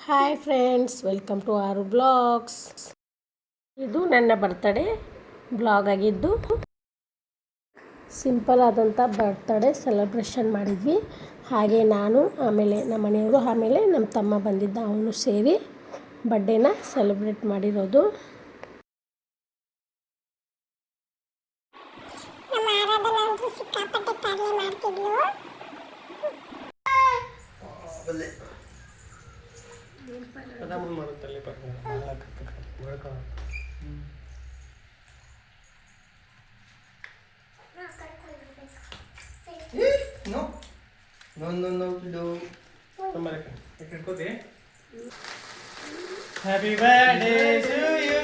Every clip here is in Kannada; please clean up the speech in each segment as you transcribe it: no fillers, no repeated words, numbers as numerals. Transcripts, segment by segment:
ಹಾಯ್ ಫ್ರೆಂಡ್ಸ್, ವೆಲ್ಕಮ್ ಟು ಆರು ಬ್ಲಾಗ್ಸ್. ಇದು ನನ್ನ ಬರ್ತಡೇ ಬ್ಲಾಗ್ ಆಗಿದ್ದು, ಸಿಂಪಲ್ ಆದಂಥ ಬರ್ತಡೇ ಸೆಲೆಬ್ರೇಷನ್ ಮಾಡಿದ್ವಿ. ಹಾಗೆ ನಾನು, ಆಮೇಲೆ ನಮ್ಮ ಮನೆಯವರು, ಆಮೇಲೆ ನಮ್ಮ ತಮ್ಮ ಬಂದಿದ್ದ, ಅವನು ಸೇರಿ ಬರ್ಡೇನ ಸೆಲೆಬ್ರೇಟ್ ಮಾಡಿರೋದು. No, to do. Happy birthday to you.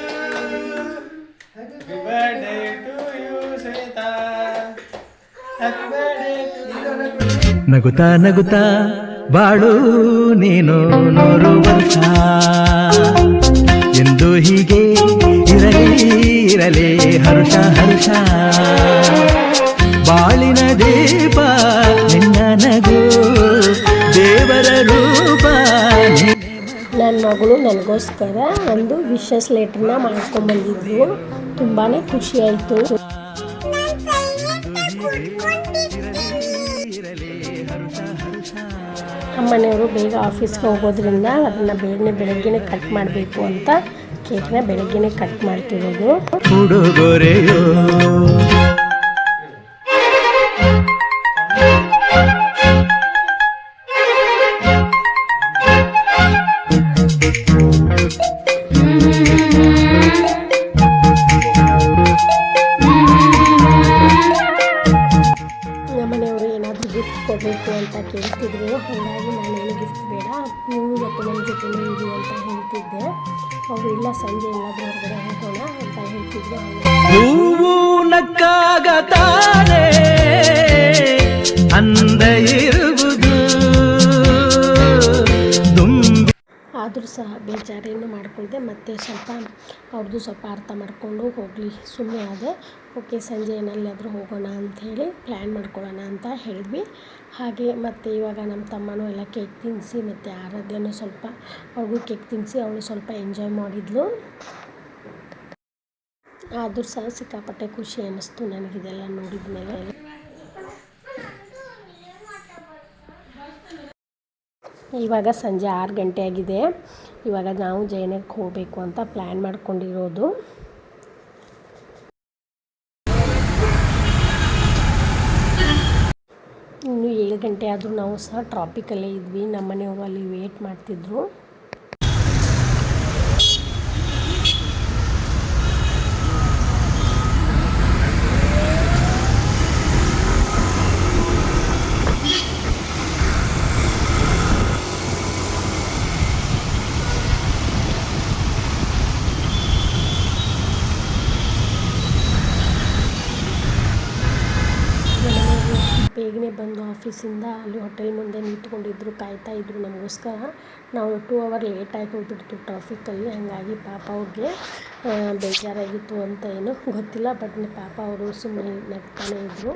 Happy birthday to you, Sita. Happy birthday to you. ನಗುತ್ತಾ ನಗುತ್ತಾ ಬಾಳು ನೀನು 100 ವರ್ಷ ಎಂದು ಹೀಗೆ ಇರಲಿ ಹರ್ಷ ಹರ್ಷ. ಬಾಳಿನ ದೀಪ ನಿನ್ನ ನಗು ದೇವರ ರೂಪ. ನನ್ನ ಮಗಳು ನನಗೋಸ್ಕರ ಒಂದು ವಿಶಸ್ ಲೆಟರ್ನ ಮಾಡ್ಕೊಂಡ್ಬಂದಿದ್ರು. ತುಂಬಾ ಖುಷಿ ಆಯಿತು. ಅಮ್ಮನೆಯವರು ಬೇಗ ಆಫೀಸ್ಗೆ ಹೋಗೋದ್ರಿಂದ ಅದನ್ನು ಬೆಳಗ್ಗೆನೇ ಕಟ್ ಮಾಡಬೇಕು ಅಂತ ಕೇಕ್ನ ಬೆಳಗ್ಗೆನೇ ಕಟ್ ಮಾಡ್ತಿರೋದು. ಉಡುಗೊರೆಯೋ ನಮ್ಮನೆಯವರು ಏನಾದರೂ ಗಿಫ್ಟ್ ಕೊಡಬೇಕು ಅಂತ ಕೇಳ್ತಿದ್ರು. ಹಾಗಾಗಿ ನಾನೇನು ಗಿಫ್ಟ್ ಬೇಡ, ನೀವು ಮತ್ತು ನನ್ನ ಜೊತೆನೇ ಇರಿ ಅಂತ ಹೇಳ್ತಿದ್ದೆ. ಅವರು ಇಲ್ಲ, ಸಂಜೆ ಎಲ್ಲಾದರೂ ಹೊರಗಡೆ ಹೋಗೋಣ ಅಂತ ಹೇಳ್ತಿದ್ರು. ಹೂವು ನಕ್ಕಾಗ ತಾನೇ ಅಂದ ಇರುವುದು. ಆದರೂ ಸಹ ಬೇಜಾರೇನು ಮಾಡ್ಕೊಳ್ದೆ, ಮತ್ತೆ ಅವ್ರದ್ದು ಸ್ವಲ್ಪ ಅರ್ಥ ಮಾಡಿಕೊಂಡು ಹೋಗಲಿ ಸುಮ್ಮನೆ ಆದೆ. ಓಕೆ, ಸಂಜೆ ಏನಲ್ಲಾದರೂ ಹೋಗೋಣ ಅಂಥೇಳಿ ಪ್ಲ್ಯಾನ್ ಮಾಡ್ಕೊಳ್ಳೋಣ ಅಂತ ಹೇಳಿದ್ವಿ. ಹಾಗೆ ಮತ್ತು ಇವಾಗ ನಮ್ಮ ತಮ್ಮನೂ ಎಲ್ಲ ಕೇಕ್ ತಿನ್ನಿಸಿ, ಮತ್ತು ಆರಾಧ್ಯನೂ ಸ್ವಲ್ಪ ಅವ್ರಿಗೂ ಕೇಕ್ ತಿನ್ನಿಸಿ ಅವಳು ಸ್ವಲ್ಪ ಎಂಜಾಯ್ ಮಾಡಿದ್ಲು. ಆದರೂ ಸಹ ಸಿಕ್ಕಾಪಟ್ಟೆ ಖುಷಿ ಅನ್ನಿಸ್ತು ನನಗಿದೆಲ್ಲ ನೋಡಿದ ಮೇಲೆ. ಇವಾಗ ಸಂಜೆ 6 ಗಂಟೆ ಆಗಿದೆ. ಇವಾಗ ನಾವು ಜಯನಗರಕ್ಕೆ ಹೋಗಬೇಕು ಅಂತ ಪ್ಲ್ಯಾನ್ ಮಾಡ್ಕೊಂಡಿರೋದು. ಇನ್ನು 7 ಗಂಟೆ ಆದರೂ ನಾವು ಸಹ ಟ್ರಾಫಿಕಲ್ಲೇ ಇದ್ವಿ. ನಮ್ಮ ಮನೆಯವರು ಅಲ್ಲಿ ವೇಟ್ ಮಾಡ್ತಿದ್ರು. ಬೇಗನೆ ಬಂದು ಆಫೀಸಿಂದ ಅಲ್ಲಿ ಹೋಟೆಲ್ ಮುಂದೆ ನಿಂತ್ಕೊಂಡಿದ್ರು, ಕಾಯ್ತಾ ಇದ್ರು ನಮಗೋಸ್ಕರ. ನಾವು 2 ಅವರ್ ಲೇಟಾಗಿ ಹೋಗ್ಬಿಡ್ತು ಟ್ರಾಫಿಕಲ್ಲಿ. ಹಾಗಾಗಿ ಪಾಪ ಅವ್ರಿಗೆ ಬೇಜಾರಾಗಿತ್ತು ಅಂತ ಏನೋ ಗೊತ್ತಿಲ್ಲ, ಬಟ್ ಪಾಪ ಅವರು ಸುಮ್ಮನೆ ನಗ್ತಾನೆ ಇದ್ದರು.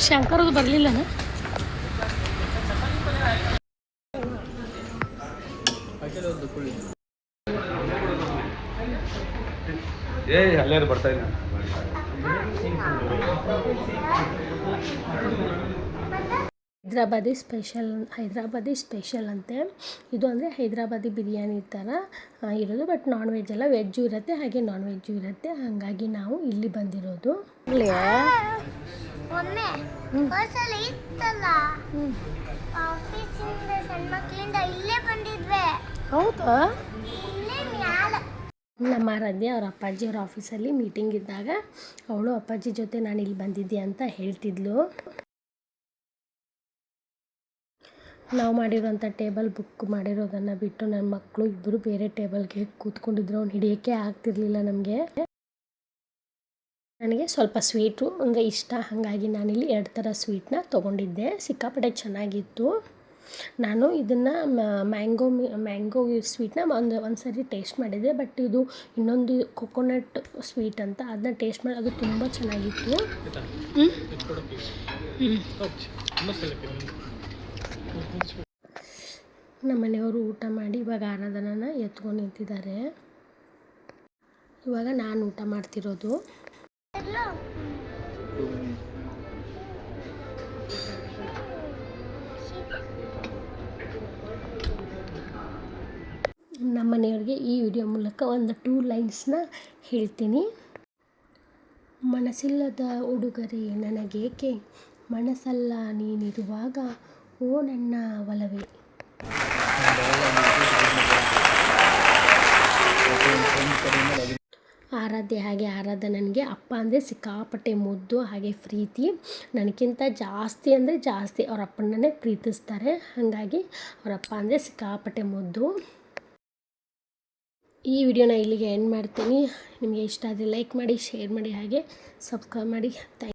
ಶಂಕರದು ಬರಲಿಲ್ಲನ? ಅಲ್ಲೇ ಬರ್ತಾ ಇಲ್ಲ. ಹೈದ್ರಾಬಾದಿ ಸ್ಪೆಷಲ್ ಅಂತೆ ಇದು. ಅಂದರೆ ಹೈದ್ರಾಬಾದಿ ಬಿರಿಯಾನಿ ಥರ ಇರೋದು, ಬಟ್ ನಾನ್ ವೆಜ್ ಅಲ್ಲ, ವೆಜ್ಜು ಇರುತ್ತೆ ಹಾಗೆ ನಾನ್ ವೆಜ್ಜು ಇರುತ್ತೆ. ಹಾಗಾಗಿ ನಾವು ಇಲ್ಲಿ ಬಂದಿರೋದು. ಹೌದಾ? ನಮ್ಮ ಆರಾಧ್ಯ ಅವ್ರ ಅಪ್ಪಾಜಿಯವ್ರ ಆಫೀಸಲ್ಲಿ ಮೀಟಿಂಗ್ ಇದ್ದಾಗ ಅವಳು ಅಪ್ಪಾಜಿ ಜೊತೆ ನಾನು ಇಲ್ಲಿ ಬಂದಿದ್ದೆ ಅಂತ ಹೇಳ್ತಿದ್ಲು. ನಾವು ಮಾಡಿರೋಂಥ ಟೇಬಲ್ ಬುಕ್ ಮಾಡಿರೋದನ್ನು ಬಿಟ್ಟು ನನ್ನ ಮಕ್ಕಳು ಇಬ್ಬರು ಬೇರೆ ಟೇಬಲ್ಗೆ ಕೂತ್ಕೊಂಡಿದ್ರು. ಅವ್ನು ಹಿಡಿಯೋಕ್ಕೆ ಆಗ್ತಿರ್ಲಿಲ್ಲ ನನಗೆ ಸ್ವಲ್ಪ ಸ್ವೀಟು ಅಂದರೆ ಇಷ್ಟ. ಹಾಗಾಗಿ ನಾನಿಲ್ಲಿ 2 ಥರ ಸ್ವೀಟನ್ನ ತೊಗೊಂಡಿದ್ದೆ. ಸಿಕ್ಕಾಪಟ್ಟೆ ಚೆನ್ನಾಗಿತ್ತು. ನಾನು ಇದನ್ನು ಮ್ಯಾಂಗೋ ಸ್ವೀಟ್ನ ಒಂದು ಸರಿ ಟೇಸ್ಟ್ ಮಾಡಿದ್ದೆ, ಬಟ್ ಇದು ಇನ್ನೊಂದು ಕೊಕೊನಟ್ ಸ್ವೀಟ್ ಅಂತ ಅದನ್ನ ಟೇಸ್ಟ್ ಮಾಡಿ ಅದು ತುಂಬ ಚೆನ್ನಾಗಿತ್ತು. ನಮ್ಮ ಮನೆಯವರು ಊಟ ಮಾಡಿ ಇವಾಗ ಆರಾಧನನ ಎತ್ಕೊಂಡು ನಿಂತಿದ್ದಾರೆ. ಇವಾಗ ನಾನು ಊಟ ಮಾಡ್ತಿರೋದು. ನಮ್ಮ ಮನೆಯವ್ರಿಗೆ ಈ ವಿಡಿಯೋ ಮೂಲಕ ಒಂದು 2 ಲೈನ್ಸ್ನ ಹೇಳ್ತೀನಿ. ಮನಸ್ಸಿಲ್ಲದ ಉಡುಗೊರೆ ನನಗೇಕೆ, ಮನಸ್ಸಲ್ಲ ನೀನಿರುವಾಗ ಓ ನನ್ನ ಒಲವೇ. ಆರಾಧ್ಯ ನನಗೆ ಅಪ್ಪ ಅಂದರೆ ಸಿಕ್ಕಾಪಟ್ಟೆ ಮುದ್ದು, ಹಾಗೆ ಪ್ರೀತಿ. ನನಗಿಂತ ಜಾಸ್ತಿ ಅಂದರೆ ಜಾಸ್ತಿ ಅವ್ರ ಅಪ್ಪನನ್ನೇ ಪ್ರೀತಿಸ್ತಾರೆ. ಹಾಗಾಗಿ ಅವರಪ್ಪ ಅಂದರೆ ಸಿಕ್ಕಾಪಟ್ಟೆ ಮುದ್ದು. ಈ ವಿಡಿಯೋನ ಇಲ್ಲಿಗೆ ಎಂಡ್ ಮಾಡ್ತೀನಿ. ನಿಮಗೆ ಇಷ್ಟ ಆದರೆ ಲೈಕ್ ಮಾಡಿ, ಶೇರ್ ಮಾಡಿ, ಹಾಗೆ ಸಬ್ಸ್ಕ್ರೈಬ್ ಮಾಡಿ.